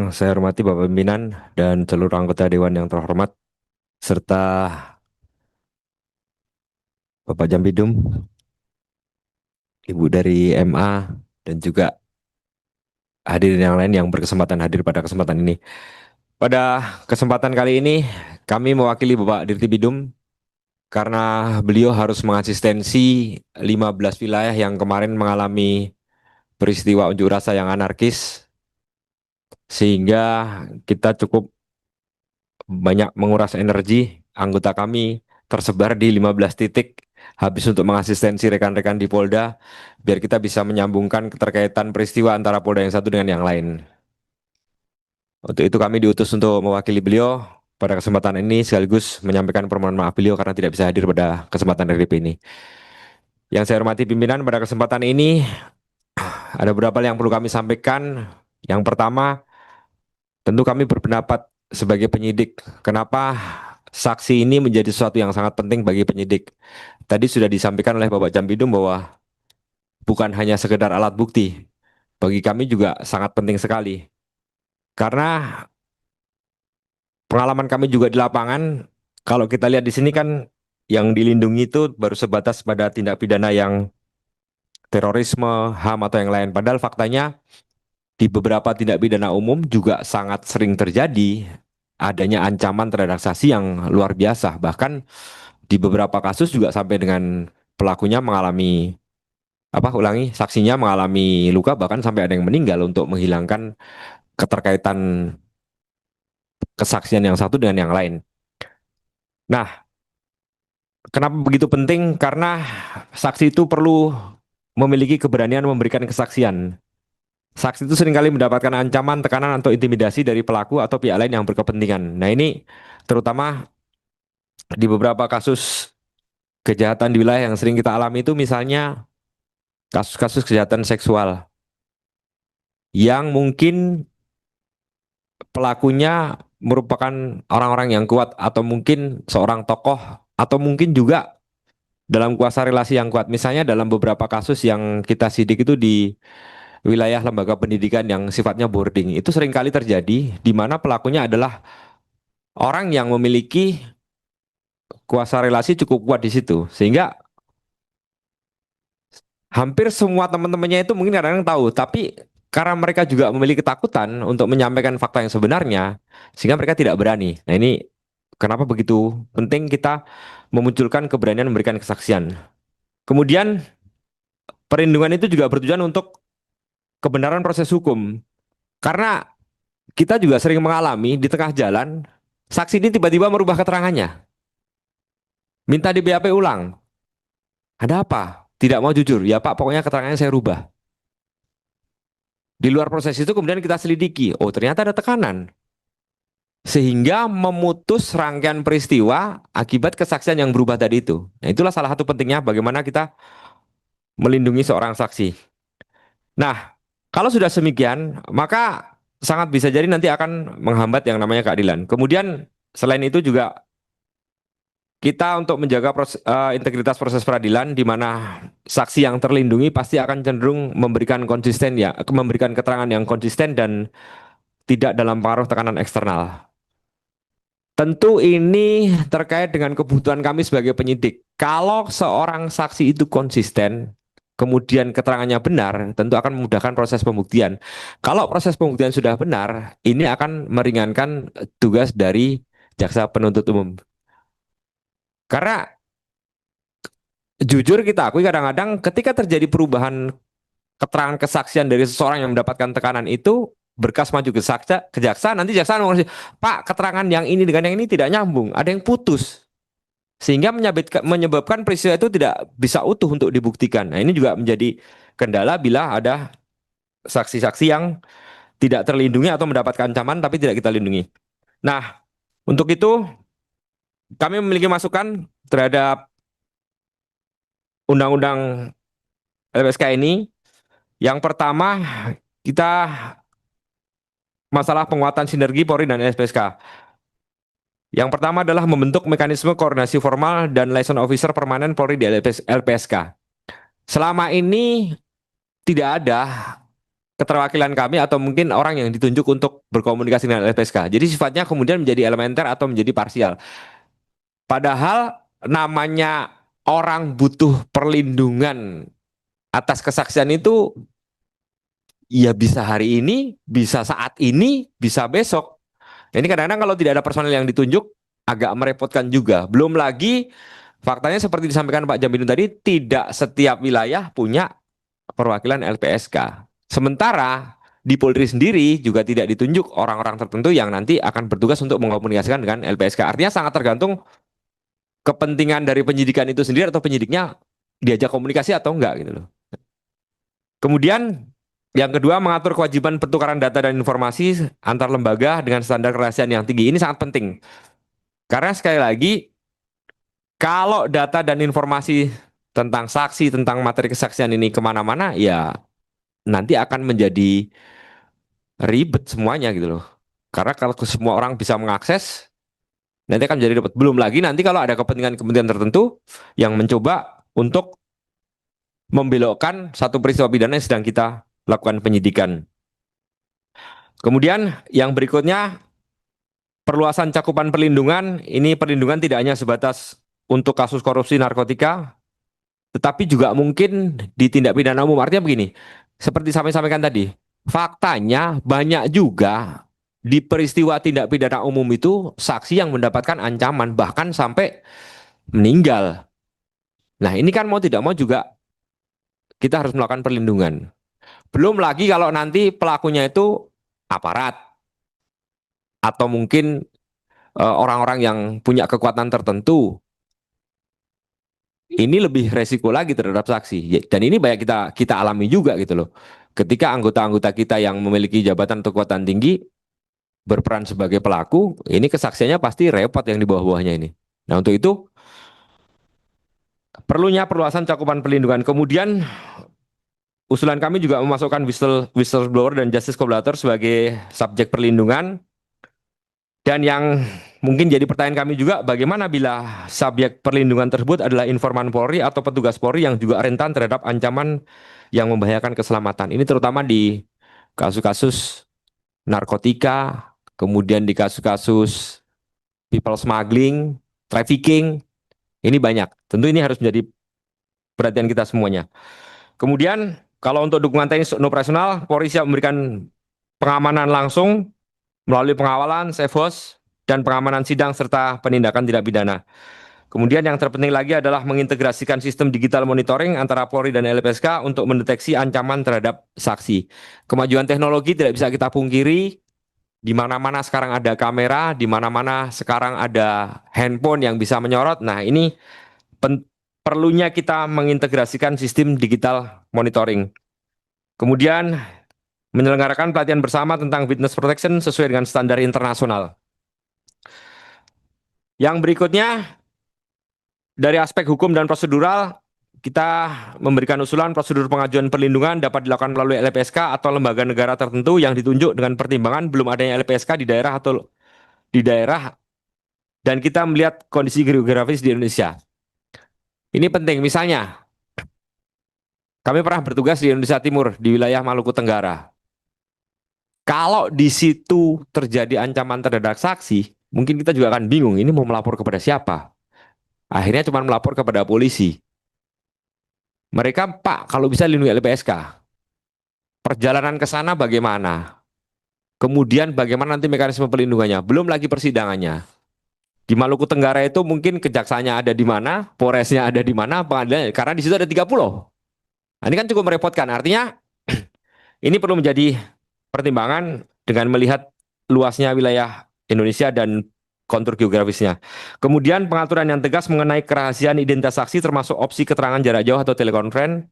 Yang saya hormati Bapak Pimpinan dan seluruh anggota Dewan yang terhormat, serta Bapak Jambidum, Ibu dari MA, dan juga hadirin yang lain yang berkesempatan hadir pada kesempatan ini. Pada kesempatan kali ini, kami mewakili Bapak Dirti Bidum karena beliau harus mengasistensi 15 wilayah yang kemarin mengalami peristiwa unjuk rasa yang anarkis, sehingga kita cukup banyak menguras energi. Anggota kami tersebar di 15 titik habis untuk mengasistensi rekan-rekan di Polda biar kita bisa menyambungkan keterkaitan peristiwa antara Polda yang satu dengan yang lain. Untuk itu kami diutus untuk mewakili beliau pada kesempatan ini sekaligus menyampaikan permohonan maaf beliau karena tidak bisa hadir pada kesempatan RDP ini. Yang saya hormati pimpinan, pada kesempatan ini ada beberapa hal yang perlu kami sampaikan. Yang pertama, tentu kami berpendapat sebagai penyidik, kenapa saksi ini menjadi sesuatu yang sangat penting bagi penyidik. Tadi sudah disampaikan oleh Bapak Jambidum bahwa bukan hanya sekedar alat bukti, bagi kami juga sangat penting sekali. Karena pengalaman kami juga di lapangan, kalau kita lihat di sini kan yang dilindungi itu baru sebatas pada tindak pidana yang terorisme, HAM atau yang lain. Padahal faktanya di beberapa tindak pidana umum juga sangat sering terjadi adanya ancaman terhadap saksi yang luar biasa. Bahkan di beberapa kasus juga sampai dengan pelakunya mengalami saksinya mengalami luka bahkan sampai ada yang meninggal untuk menghilangkan keterkaitan kesaksian yang satu dengan yang lain. Nah, kenapa begitu penting? Karena saksi itu perlu memiliki keberanian memberikan kesaksian. Saksi itu seringkali mendapatkan ancaman, tekanan, atau intimidasi dari pelaku atau pihak lain yang berkepentingan. Nah, ini terutama di beberapa kasus kejahatan di wilayah yang sering kita alami itu misalnya kasus-kasus kejahatan seksual yang mungkin pelakunya merupakan orang-orang yang kuat atau mungkin seorang tokoh atau mungkin juga dalam kuasa relasi yang kuat. Misalnya dalam beberapa kasus yang kita sidik itu di wilayah lembaga pendidikan yang sifatnya boarding, itu seringkali terjadi di mana pelakunya adalah orang yang memiliki kuasa relasi cukup kuat di situ. Sehingga hampir semua teman-temannya itu mungkin kadang-kadang tahu, tapi karena mereka juga memiliki ketakutan untuk menyampaikan fakta yang sebenarnya, sehingga mereka tidak berani. Nah, ini kenapa begitu penting kita memunculkan keberanian memberikan kesaksian. Kemudian perlindungan itu juga bertujuan untuk kebenaran proses hukum. Karena kita juga sering mengalami di tengah jalan, saksi ini tiba-tiba merubah keterangannya, minta di BAP ulang. Ada apa? Tidak mau jujur. Ya Pak, pokoknya keterangannya saya rubah. Di luar proses itu kemudian kita selidiki. Oh, ternyata ada tekanan. Sehingga memutus rangkaian peristiwa akibat kesaksian yang berubah tadi itu. Nah, itulah salah satu pentingnya bagaimana kita melindungi seorang saksi. Nah, kalau sudah semikian, maka sangat bisa jadi nanti akan menghambat yang namanya keadilan. Kemudian selain itu juga kita untuk menjaga integritas proses peradilan di mana saksi yang terlindungi pasti akan cenderung memberikan keterangan yang konsisten dan tidak dalam pengaruh tekanan eksternal. Tentu ini terkait dengan kebutuhan kami sebagai penyidik. Kalau seorang saksi itu konsisten, kemudian keterangannya benar, tentu akan memudahkan proses pembuktian. Kalau proses pembuktian sudah benar, ini akan meringankan tugas dari jaksa penuntut umum. Karena jujur kita akui kadang-kadang ketika terjadi perubahan keterangan kesaksian dari seseorang yang mendapatkan tekanan itu, berkas maju ke jaksa, nanti jaksa mengatakan, Pak, keterangan yang ini dengan yang ini tidak nyambung, ada yang putus. Sehingga menyebabkan peristiwa itu tidak bisa utuh untuk dibuktikan. Nah, ini juga menjadi kendala bila ada saksi-saksi yang tidak terlindungi atau mendapatkan ancaman tapi tidak kita lindungi. Nah, untuk itu kami memiliki masukan terhadap undang-undang LPSK ini. Yang pertama, kita masalah penguatan sinergi Polri dan LPSK. Yang pertama adalah membentuk mekanisme koordinasi formal dan liaison officer permanen Polri di LPSK. Selama ini tidak ada keterwakilan kami atau mungkin orang yang ditunjuk untuk berkomunikasi dengan LPSK. Jadi sifatnya kemudian menjadi elementer atau menjadi parsial. Padahal namanya orang butuh perlindungan atas kesaksian itu ya bisa hari ini, bisa saat ini, bisa besok. Ini kadang-kadang kalau tidak ada personel yang ditunjuk agak merepotkan juga. Belum lagi faktanya seperti disampaikan Pak Jambinu tadi, tidak setiap wilayah punya perwakilan LPSK. Sementara di Polri sendiri juga tidak ditunjuk orang-orang tertentu yang nanti akan bertugas untuk mengkomunikasikan dengan LPSK. Artinya sangat tergantung kepentingan dari penyidikan itu sendiri atau penyidiknya diajak komunikasi atau enggak gitu loh. Kemudian yang kedua mengatur kewajiban pertukaran data dan informasi antar lembaga dengan standar kerahasiaan yang tinggi. Ini sangat penting. Karena sekali lagi kalau data dan informasi tentang saksi, tentang materi kesaksian ini kemana-mana, ya nanti akan menjadi ribet semuanya gitu loh. Karena kalau semua orang bisa mengakses, nanti akan menjadi ribet. Belum lagi nanti kalau ada kepentingan-kepentingan tertentu yang mencoba untuk membelokkan satu peristiwa pidana yang sedang kita lakukan penyidikan. Kemudian yang berikutnya, perluasan cakupan perlindungan. Ini perlindungan tidak hanya sebatas untuk kasus korupsi narkotika, tetapi juga mungkin di tindak pidana umum. Artinya begini, seperti saya sampaikan tadi, faktanya banyak juga di peristiwa tindak pidana umum itu saksi yang mendapatkan ancaman bahkan sampai meninggal. Nah, ini kan mau tidak mau juga kita harus melakukan perlindungan. Belum lagi kalau nanti pelakunya itu aparat atau mungkin orang-orang yang punya kekuatan tertentu, ini lebih resiko lagi terhadap saksi. Dan ini banyak kita alami juga gitu loh. Ketika anggota-anggota kita yang memiliki jabatan atau kekuatan tinggi berperan sebagai pelaku, ini kesaksiannya pasti repot yang di bawah-bawahnya ini. Nah, untuk itu perlunya perluasan cakupan perlindungan. Kemudian usulan kami juga memasukkan whistleblower dan justice collaborator sebagai subjek perlindungan. Dan yang mungkin jadi pertanyaan kami juga, bagaimana bila subjek perlindungan tersebut adalah informan Polri atau petugas Polri yang juga rentan terhadap ancaman yang membahayakan keselamatan. Ini terutama di kasus-kasus narkotika, kemudian di kasus-kasus people smuggling, trafficking, ini banyak. Tentu ini harus menjadi perhatian kita semuanya. Kemudian kalau untuk dukungan teknis dan operasional, Polri siap memberikan pengamanan langsung melalui pengawalan, safe house, dan pengamanan sidang serta penindakan tindak pidana. Kemudian yang terpenting lagi adalah mengintegrasikan sistem digital monitoring antara Polri dan LPSK untuk mendeteksi ancaman terhadap saksi. Kemajuan teknologi tidak bisa kita pungkiri, di mana-mana sekarang ada kamera, di mana-mana sekarang ada handphone yang bisa menyorot. Nah, ini perlunya kita mengintegrasikan sistem digital monitoring. Kemudian menyelenggarakan pelatihan bersama tentang witness protection sesuai dengan standar internasional. Yang berikutnya, dari aspek hukum dan prosedural, kita memberikan usulan prosedur pengajuan perlindungan dapat dilakukan melalui LPSK atau lembaga negara tertentu yang ditunjuk dengan pertimbangan belum adanya LPSK di daerah atau di daerah, dan kita melihat kondisi geografis di Indonesia. Ini penting, misalnya kami pernah bertugas di Indonesia Timur, di wilayah Maluku Tenggara. Kalau di situ terjadi ancaman terhadap saksi, mungkin kita juga akan bingung, ini mau melapor kepada siapa? Akhirnya cuma melapor kepada polisi. Mereka, Pak, kalau bisa lindungi LPSK. Perjalanan ke sana bagaimana? Kemudian bagaimana nanti mekanisme perlindungannya? Belum lagi persidangannya. Di Maluku Tenggara itu mungkin kejaksaannya ada di mana, Polresnya ada di mana, pengadilannya. Karena di situ ada 3 pulau. Nah, ini kan cukup merepotkan. Artinya ini perlu menjadi pertimbangan dengan melihat luasnya wilayah Indonesia dan kontur geografisnya. Kemudian pengaturan yang tegas mengenai kerahasiaan identitas saksi termasuk opsi keterangan jarak jauh atau telekonferensi.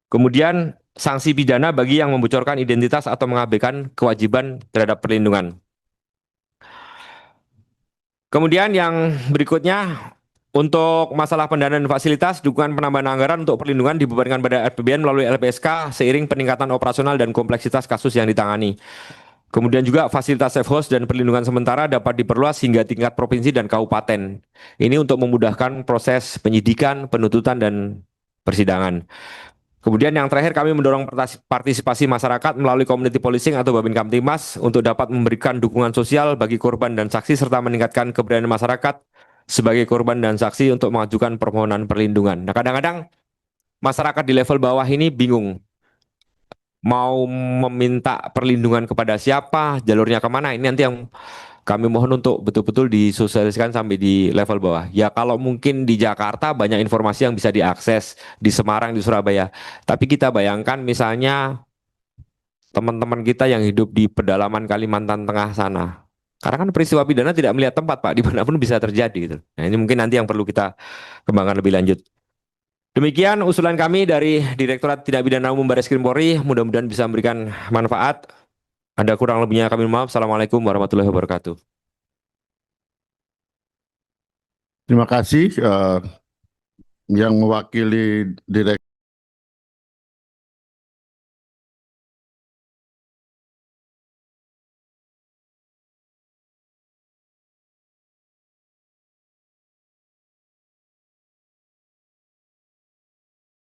Kemudian sanksi pidana bagi yang membocorkan identitas atau mengabaikan kewajiban terhadap perlindungan. Kemudian yang berikutnya, untuk masalah pendanaan fasilitas, dukungan penambahan anggaran untuk perlindungan dibebankan pada APBN melalui LPSK seiring peningkatan operasional dan kompleksitas kasus yang ditangani. Kemudian juga fasilitas safe house dan perlindungan sementara dapat diperluas hingga tingkat provinsi dan kabupaten. Ini untuk memudahkan proses penyidikan, penuntutan, dan persidangan. Kemudian yang terakhir kami mendorong partisipasi masyarakat melalui community policing atau Babin Kamtimas untuk dapat memberikan dukungan sosial bagi korban dan saksi serta meningkatkan keberanian masyarakat sebagai korban dan saksi untuk mengajukan permohonan perlindungan. Nah, kadang-kadang masyarakat di level bawah ini bingung mau meminta perlindungan kepada siapa, jalurnya kemana. Ini nanti yang kami mohon untuk betul-betul disosialisasikan sampai di level bawah. Ya kalau mungkin di Jakarta banyak informasi yang bisa diakses, di Semarang, di Surabaya. Tapi kita bayangkan misalnya teman-teman kita yang hidup di pedalaman Kalimantan Tengah sana. Karena kan peristiwa pidana tidak melihat tempat, Pak, dimanapun bisa terjadi gitu. Nah, ini mungkin nanti yang perlu kita kembangkan lebih lanjut. Demikian usulan kami dari Direktorat Tindak Pidana Umum Baris Krim Polri. Mudah-mudahan bisa memberikan manfaat. Ada kurang lebihnya kami mohon maaf. Assalamualaikum warahmatullahi wabarakatuh. Terima kasih yang mewakili Direktur